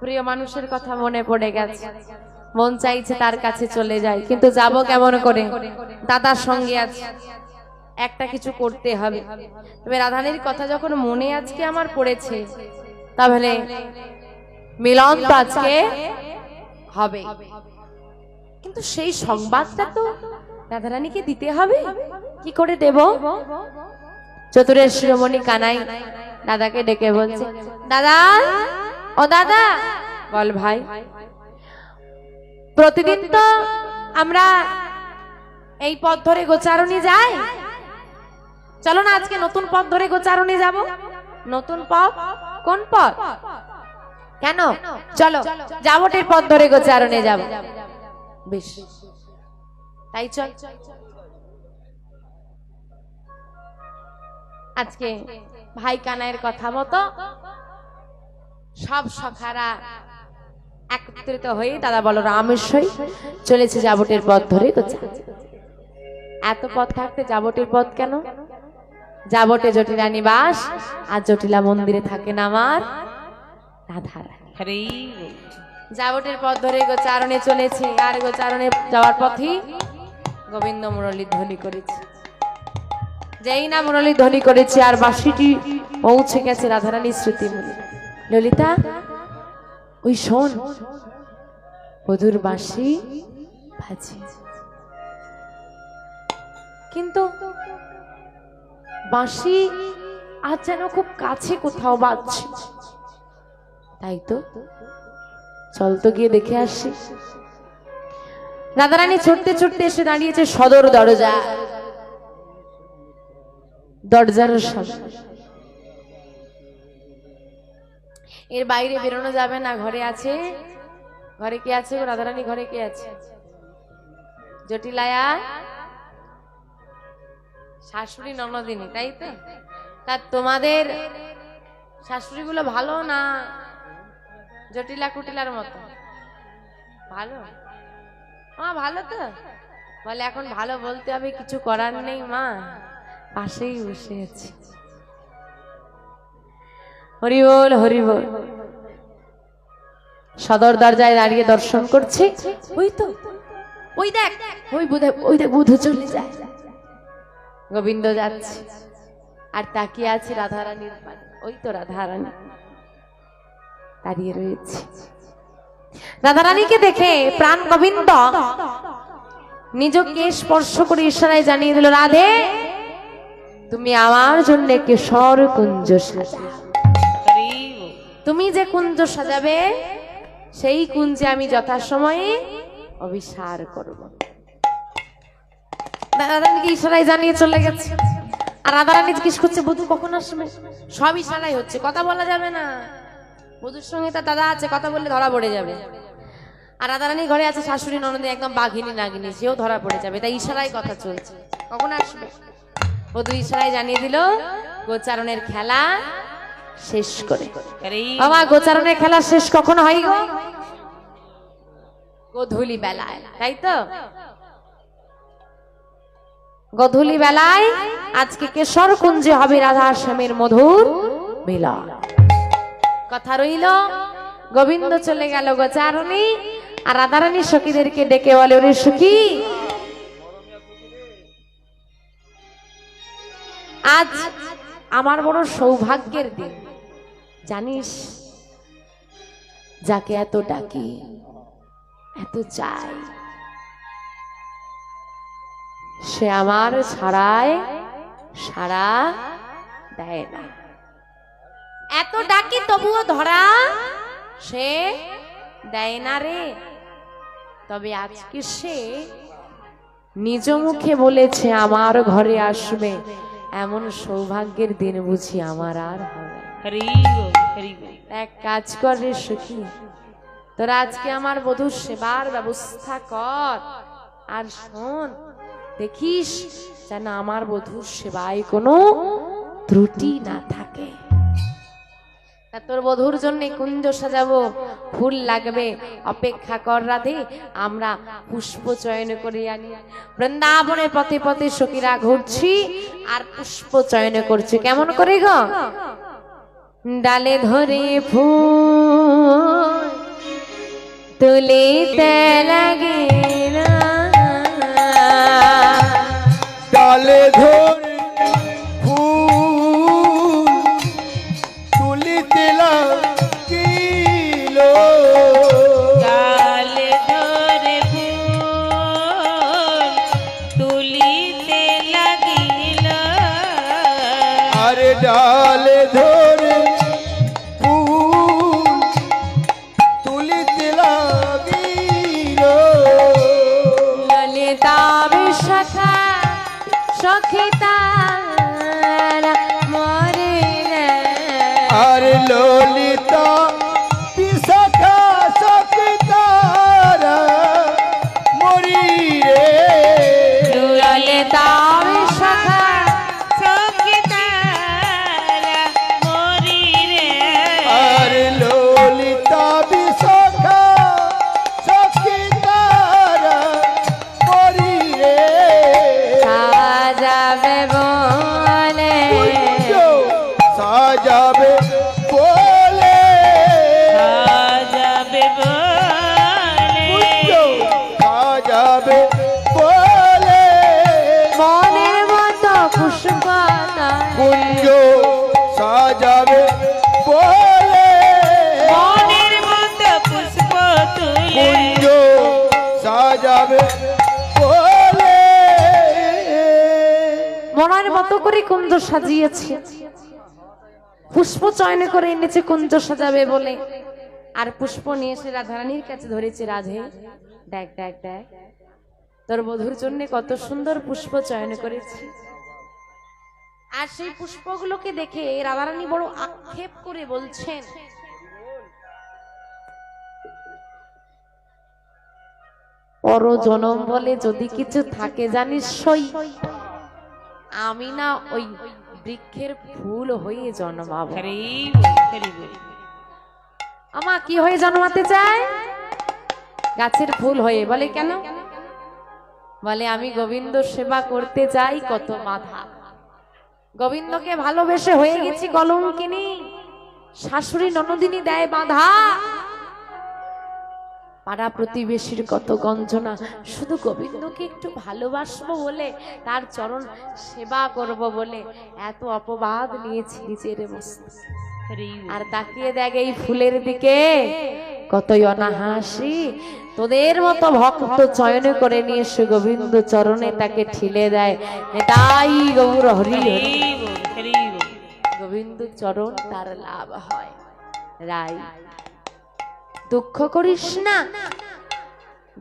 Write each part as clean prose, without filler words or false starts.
প্রিয় মানুষের কথা মনে পড়ে গেছে, মন চাইছে তার কাছে চলে যাই, কিন্তু যাব কেমন করে? দাদার সঙ্গে আছে, একটা কিছু করতে হবে। তবে রাধারানীর কথা যখন মনে আজকে আমার পড়েছে, তাহলে মিলন তো আজকে হবে, কিন্তু সেই সংবাদটা তো রাধারানীকে দিতে হবে। কি করে দেব? চতুরের শিরোমণি কানাই দাদাকে ডেকে বলছে, দাদা, ও দাদা। বল ভাই। প্রতিদিন তো আমরা এই পথ ধরে গোচারণী যাই, চলো না আজকে নতুন পথ ধরে গোচারণী যাব। নতুন পথ? কোন পথ? কেন? চলো যাবটের পথ ধরে গোচারণে যাব। বেশ, তাই চল। আজকে ভাই কানাইয়ের কথা মতো সব সখারা একত্রিত হয়ে দাদা বলরামেশ্বরী চলেছে যাবটের পথ ধরে গোচারণে। এত পথ থাকতে যাবটের পথ কেন? যাবটে জটিলা নিবাস, আর জটিলা মন্দিরে থাকেন আমার রাধারানী। যাবটের পথ ধরে গোচারণে চলেছে, আর গোচারণে যাওয়ার পথেই গোবিন্দ মুরলী ধ্বনি করেছে। যেই না মুরলী ধ্বনি করেছে আর বাঁশিটি পৌঁছে গেছে রাধারানীর শ্রুতি মূলে। ললিতা, ওই শোন, বধুর বাঁশি বাজে, কিন্তু বাঁশি আজ যেন খুব কাছে কোথাও বাজছে। তাই তো, চল তো গিয়ে দেখে আসি। রাধারানী ছুটতে ছুটতে এসে দাঁড়িয়েছে সদর দরজা, দরজার সামনে। এর বাইরে বেরোনো যাবে না, ঘরে আছে। ঘরে কে আছে? রাধারানী ঘরে কে আছে? জটিলায়া শাশুড়ি ননদিনী, তাই তো? তা তোমাদের শাশুড়ি গুলো ভালো না জটিলা কুটিলার মতো? ভালো? মা ভালো তো? বলে এখন ভালো বলতে হবে, কিছু করার নেই মা, পাশেই বসে আছে। হরি বল, হরি বল। সদর দরজায় দাঁড়িয়ে দর্শন করছে। ওই তো, ওই দেখ, ওই দেখ বুধু চলে যায়। গোবিন্দ যাচ্ছে আর তাকিয়ে আছে রাধারানীর পানে। ওই তো রাধারানী দাঁড়িয়ে রয়েছে। রাধারানীকে দেখে প্রাণ গোবিন্দ নিজকে স্পর্শ করে ইশারায় জানিয়ে দিল, রাধে, তুমি আমার জন্য কেশর কুঞ্জ সাজাও। তুমি যে কুঞ্জ সাজাবে সেই কুঞ্জে আমি যথাসময়ে অভিসার করব। রাধারানীকে ইশারায় জানিয়ে চলে গেছে। আর রাধারানী জিজ্ঞেস করছে, বধূ কখন আসবে? সব ইশারায় হচ্ছে, কথা বলা যাবে না। বধূর সঙ্গে তার দাদা আছে, কথা বললে ধরা পড়ে যাবে। আর রাধারানী ঘরে আছে শাশুড়ি ননদী, একদম বাঘিনী নাগিনী, সেও ধরা পড়ে যাবে। তাই ইশারায় কথা চলছে, কখন আসবে। বধূ ইশারায় জানিয়ে দিল গোচারণের খেলা শেষ করে। বাবা, গোচারণের খেলা শেষ কখন হয় গো? গোধূলি বেলায়, তাই তো? গোধূলি বেলায় আজকে কেশর কুঞ্জে হবে রাধা স্বামীর মধুর মিলন। কথা রইল। গোবিন্দ চলে গেল গোচারণে, আর রাধারানী সখীদেরকে ডেকে বলে, ওরে সখী, আজ আমার বড় সৌভাগ্যের দিন। জানিস, যাকে এত ডাকি, এত চাই, সে আমার ছাড়ায় সাড়া দেয় না। এত ডাকি তবুও ধরা সে দেয় না রে। তবে আজকে সে নিজ মুখে বলেছে আমার ঘরে আসবে। এমন সৌভাগ্যের দিন বুঝি আমার আর হবে। এক কাজ কর রে সখী, তোরা আজকে আমার বধূর সেবার ব্যবস্থা কর, আর শোন, দেখিস যেন আমার বধূর সেবায় কোনো ত্রুটি না থাকে। তোর বধূর জন্য কুঞ্জ সাজাবো, ফুল লাগবে, অপেক্ষা কর রাধে, আমরা পুষ্প চয়ন করে আনি। বৃন্দাবনের পথে পথে সখীরা ঘুরছি আর পুষ্প চয়ন করছি। কেমন করে গো? ডালে ধরে ফুল তুলিতে লাগিল ডালে ধরে ফুল তুলিতে লাগিল ডালে ধরে ফুল তুলিতে লাগিল আরে ডালে ধরে ফুল তুলিতে লাগিল ললিতা বিশাখা সখিতা মরে রে আরে ললিতা বিশাখা সখিতারা মরি রে ললিতা বিশাখা সখিতারা মরি রে আরে ললিতা বিশাখা সখিতারা মরি রে সাজাবে বলে সাজাবে বলে সাজাবে বলে সাজাবে বলে মনের মতো পুষ্পতা কুঞ্জ সাজাবে বলে মনের মতো পুষ্প তুলে কুঞ্জ সাজাবে বলে মনের মতো করে কুঞ্জ সাজিয়েছে পুষ্প চয়ন করে এনেছে কুঞ্জ সাজাবে বলে আর পুষ্প নিয়ে এসে রাধারানীর কাছে ধরেছে রাধে দেখ দেখ দেখ তোর বধুর জন্য কত সুন্দর পুষ্প চয়ন করেছি আর সেই পুষ্পগুলোকে দেখে রাধারানী বড় আক্ষেপ করে বলছেন পর জনম বলে যদি কিছু থাকে জানিস সই আমি না ওই বৃক্ষের ফুল হয়ে জন্মাবো হরি বল, হরি বল। আমা কি হয়ে জন্মাতে চায় গাছের ফুল হয়ে বলে কেন বলে আমি গোবিন্দ সেবা করতে চাই কত মাথা গোবিন্দকে ভালোবেসে হয়ে গেছি কলঙ্কিনী শাশুড়ি ননদিনী দেয় বাধা পাড়া প্রতিবেশীর কত গঞ্জনা শুধু গোবিন্দকে একটু ভালোবাসবো বলে তার চরণ সেবা করব বলে এত অপবাদ নিয়েছি নিজের মস্ত হরি বল। আর তাকিয়ে দেখ এই ফুলের দিকে কতই অনাহাসি তোদের মতো ভক্ত চয়ন করে নিয়ে এসে গোবিন্দ চরণে তাকে ঠিলে দেয় তাই গৌর হরি হরি হরি বল, হরি বল। গোবিন্দ চরণ তার লাভ হয় রাই দুঃখ করিস না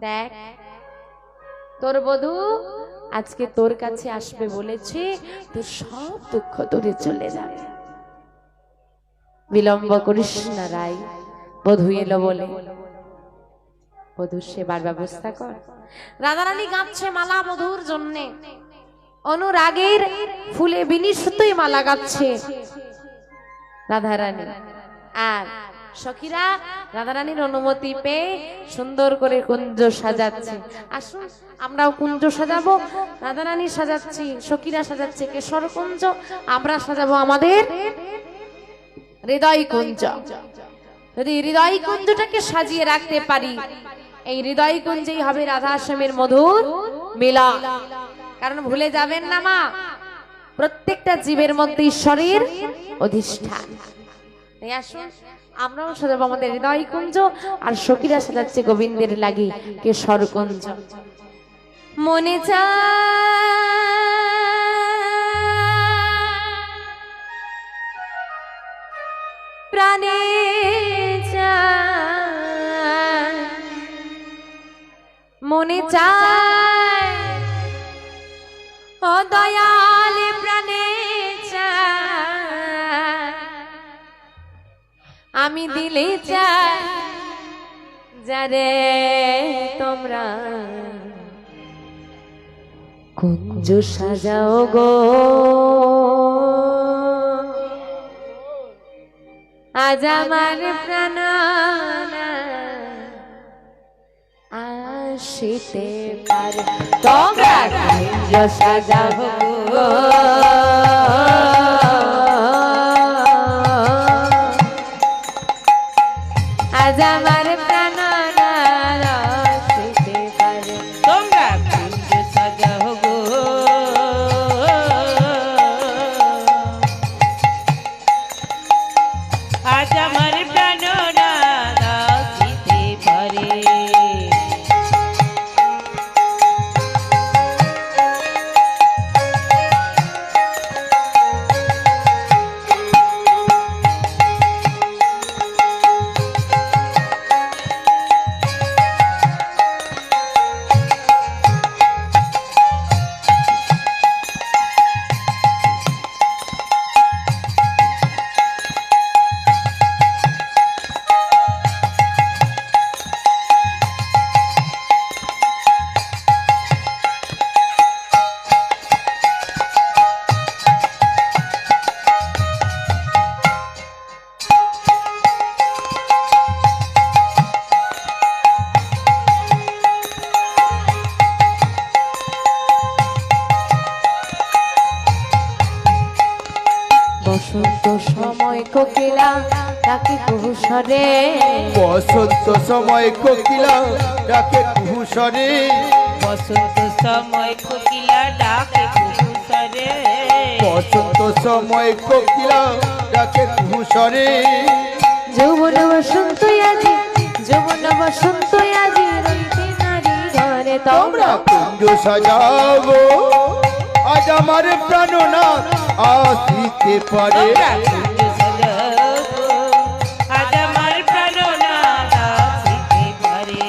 দেখ তোর বধূ আজকে তোর কাছে আসবে বলেছে তোর সব দুঃখ দূরে চলে যাবে বিলম্ব করিস না রাই বধূ এলো বলে বধূর সেবার ব্যবস্থা কর রাধারানী গাচ্ছে মালা বধূর জন্যে অনুরাগের ফুলে বিনি সুতোই মালা গাচ্ছে রাধারানী আর সখীরা রাধারানীর অনুমতি পেয়ে সুন্দর করে কুঞ্জ সাজাচ্ছে আসুন আমরাও কুঞ্জ সাজাবো রাধারানী সাজাচ্ছি সখীরা সাজাচ্ছে কেশর কুঞ্জ আমরা সাজাবো আমাদের হৃদয় কুঞ্জ যদি হৃদয় কুঞ্জটাকে সাজিয়ে রাখতে পারি এই হৃদয় কুঞ্জেই হবে রাধা শ্যামের মধুর মিলা কারণ ভুলে যাবেন না মা প্রত্যেকটা জীবের মধ্যে ঈশ্বরের অধিষ্ঠান তাই আসুন আমরাও সাজাবো আমাদের হৃদয় কুঞ্জ আর সখীরা সাজাচ্ছে গোবিন্দের লাগি কেশর কুঞ্জ মনে প্রাণে মনে চায় ও দয়াল প্রাণে আমি দিলে চাই যারে তোমরা কুঞ্জ সাজাও গো আজ আমার প্রাণ আসিতে পারে তোমরা কুঞ্জ সাজাও গো আজ আমার প্রাণ কোকিলা ডাকে কুহুসরে বসন্ত সময় কোকিলা ডাকে কুহুসরে বসন্ত সময় কোকিলা ডাকে কুহুসরে বসন্ত সময় কোকিলা ডাকে কুহুসরে যৌবন বসন্ত আজি যৌবন বসন্ত আজি রইতে নারী ঘরে তোমরা তোমরা কুঞ্জ সাজাবো আজ আমার প্রাণনাথ আসিতে পারে তোমরা কুঞ্জ সাজাবো আজ আমার প্রাণনাথ আসিতে পারে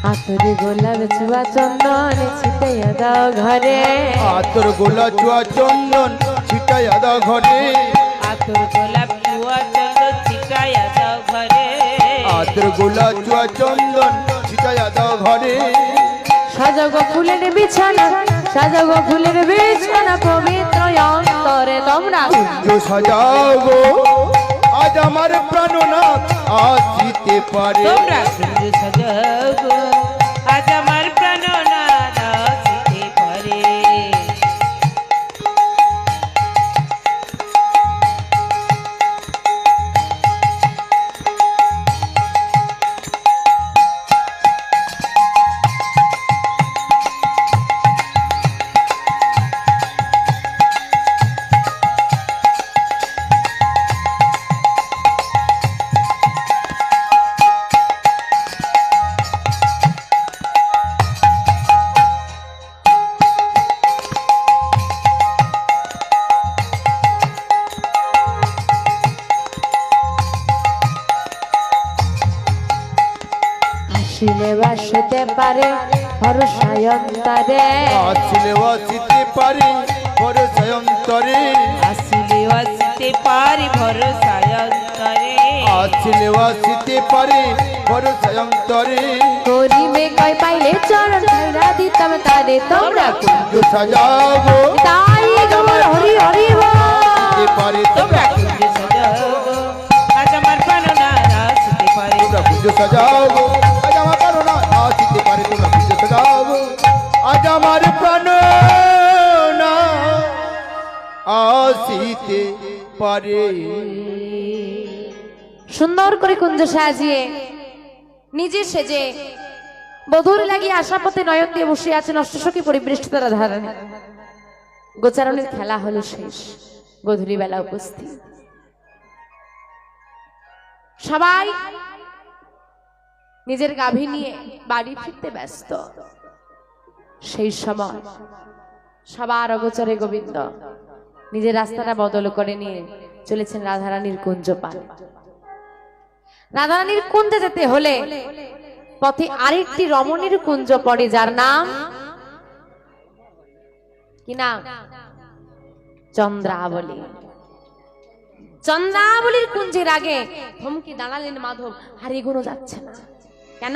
আতরে গোলাপ ছুয়া চন্দন ছিটাইয়া দাও ঘরে আতর গোলা চুয়া চন্দন ছিটাই আদা ঘরে আতর গোলাপ চুয়া চন্দন ছিটাইয়া দাও ঘরে আতর গোলা চুয়া চন্দন ছিটাই আদা ঘরে সাজাগো ফুলের বিছানা সাজাগো ফুলের বিছানা পবিত্র অন্তরে তোমরা কুঞ্জ সাজাবো আজ আমার প্রাণনাথ আসিতে পারে তোমরা কুঞ্জ সাজাবো আজ আমার প্রাণনাথ আসিতে পারে আসিলে বাসতে পারে ভরসায় অন্তরে আসিলে আসিতে পারি বড় সয়ন্তরে আসিলে আসিতে পারি ভরসায় অন্তরে আসিলে আসিতে পারি বড় সয়ন্তরে করিবে কয় পাইলে চরণ ঠাইরা দিতাম তারে তোমরা কুঞ্জ সাজাবো তাই গমন হরি হরি বল। আসিতে পারে তোমরা কুঞ্জ সাজাবো আজ আমার প্রাণনাথ আসিতে পারে তোমরা কুঞ্জ সাজাবো আজ আমার প্রাণনাথ আসিতে পারে তোমরা কুঞ্জ সাজাবো আজ আমার প্রাণনাথ আসিতে পারে সুন্দর করে কুঞ্জ সাজিয়ে নিজে সেজে বধুর লাগিয়ে আশাপথে নয়ন দিয়ে বসে আছেন অষ্টসখী পরিবৃষ্ট তারা ধারণে গোচারণের খেলা হলো শেষ গধূলি বেলা উপস্থিত সবাই নিজের গাভী নিয়ে বাড়ি ফিরতে ব্যস্ত সেই সময় সবার অগোচরে গোবিন্দ নিজের রাস্তাটা বদল করে নিয়ে চলেছেন রাধারানীর কুঞ্জ পানে রাধারানীর কুঞ্জে যেতে হলে পথে আরেকটি রমণীর কুঞ্জ পড়ে যার নাম কি নাম চন্দ্রাবলী চন্দ্রাবলীর কুঞ্জের আগে থমকে দাঁড়ালেন মাধব আর এগোনো যাচ্ছে না কেন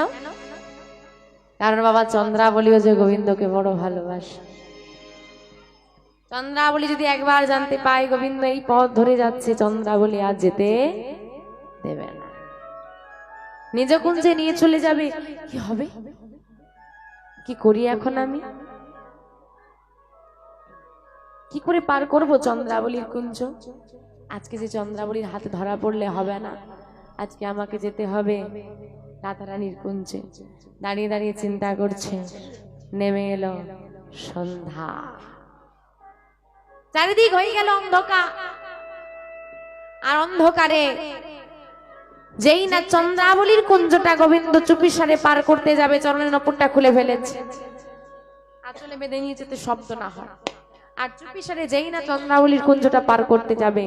কারণ বাবা চন্দ্রাবলীও যে গোবিন্দকে বড় ভালোবাসে চন্দ্রাবলী যদি একবার জানতে পায় গোবিন্দ এই পথ ধরে যাচ্ছে চন্দ্রাবলী আর যেতে দেবে না নিজ কুঞ্জে নিয়ে চলে যাবে কি হবে কি করি এখন আমি কি করে পার করব চন্দ্রাবলীর কুঞ্জ আজকে যে চন্দ্রাবলীর হাতে ধরা পড়লে হবে না আজকে আমাকে যেতে হবে রাধারানীর কুঞ্জে দাঁড়িয়ে দাঁড়িয়ে চিন্তা করছে নেমে এলো সন্ধ্যা চারিদিক হয়ে গেল অন্ধকার আর অন্ধকারে যেই না চন্দ্রাবলীর কুঞ্জটা গোবিন্দ চুপিসারে পার করতে যাবে চরণের নপুরটা খুলে ফেলেছে আঁচলে বেঁধে নিয়ে যেতে শব্দ না হয় আর চুপিসারে যেই না চন্দ্রাবলীর কুঞ্জটা পার করতে যাবে,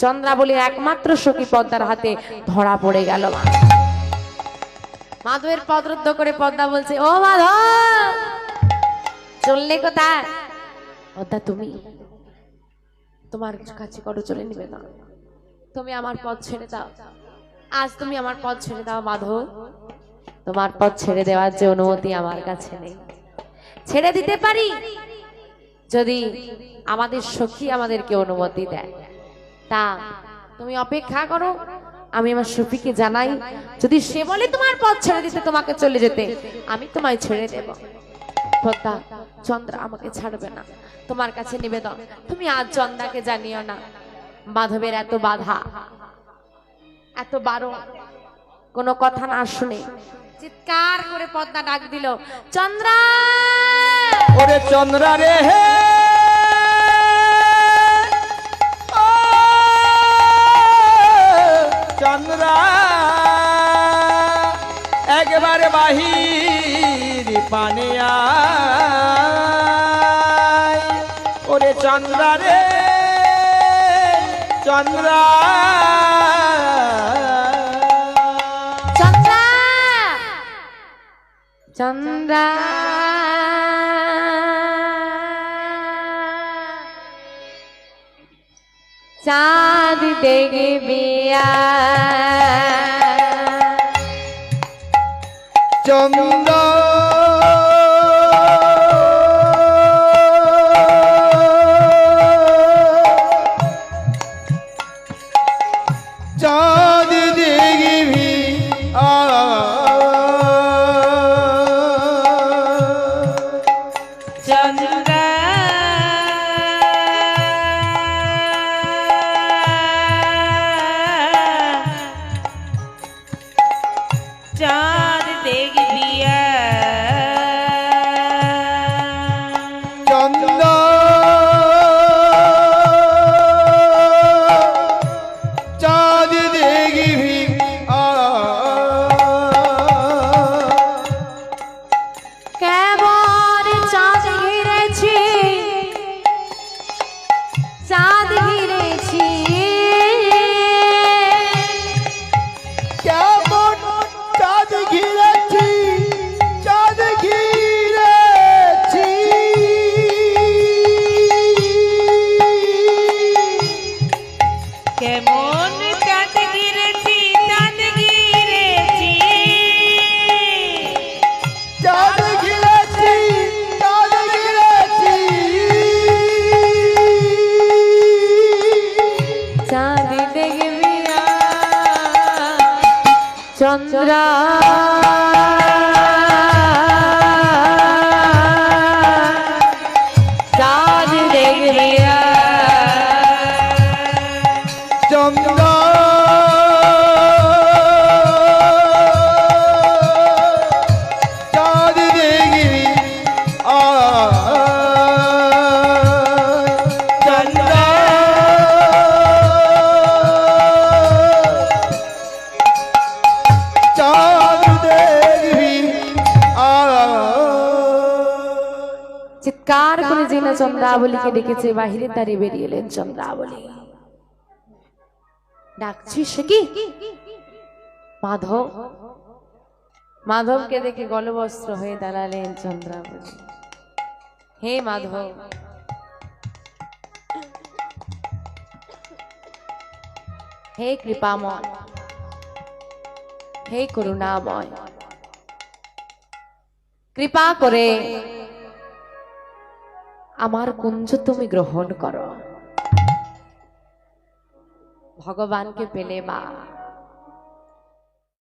চন্দ্রাবলীর একমাত্র সখী পদ্মার হাতে ধরা পড়ে গেল। মাধবের পদরুদ্ধ করে পদ্মা বলছে, ও মাধব, চললে কোথায়? পদ্মা, তুমি তোমার কাছে করো চলে নিবে না, তুমি আমার পথ ছেড়ে দাও, আজ তুমি আমার পথ ছেড়ে দাও মাধব। তোমার পথ ছেড়ে দেওয়ার যে অনুমতি আমার কাছে নেই। ছেড়ে দিতে পারি যদি আমাদের সখী আমাদেরকে অনুমতি দেয়। তা তুমি অপেক্ষা করো, আমি আমার সখীকে জানাই, যদি সে বলে তোমার পথ ছেড়ে দিতে, তোমাকে চলে যেতে, আমি তোমায় ছেড়ে দেব। পদ্মা, চন্দ্র আমাকে ছাড়বে না, তোমার কাছে নিবেদন, তুমি আজ চন্দ্রাকে জানিও না। মাধবের এত বাধা, এত বারণ, কোনো কথা না শুনে চিৎকার করে পদ্মা ডাক দিল, চন্দ্রা! ওরে চন্দ্রা রে হে, ও চন্দ্রা, একবারে বাহির পানে আয়। ওরে চন্দ্রা রে, চন্দ্রা, চন্দ্রা, চন্দ্রা, চাঁদ দেখবি চন্দ্র, চাঁদ দেখবি চন্দ্রা, চাঁদ দেখবি চন্দ্র, চাঁদ দেখবি কেমন চাঁদ ঘিরেছি, চাঁদ ঘিরেছি, কেমন চাঁদ ঘিরেছি, চাঁদ ঘিরেছি, কেমন চাঁদ গিরেছি, চাঁদ গিরেছি, চাঁদ ঘিরেছি, চাঁদ ঘিরেছি, চাঁদ দেখবি চন্দ্রা, চাঁদ দেখবি চন্দ্র, চাঁদ দেখবি চন্দ্র, চাঁদ দেখবি চিৎকার করে জিনা চন্দ্রাবলীকে ডেকেছে, বাহিরে দাঁড়িয়ে বেরিয়ে এলেন চন্দ্রাবলী। ডাকছি সে কি? মাধব। মাধবকে দেখে গলবস্ত্র হয়ে দাঁড়ালেন চন্দ্রাবলী। হে মাধব, হে কৃপাময়, হে করুণাময়, কৃপা করে আমার কুঞ্জ তুমি গ্রহণ করো। ভগবানকে পেলে মা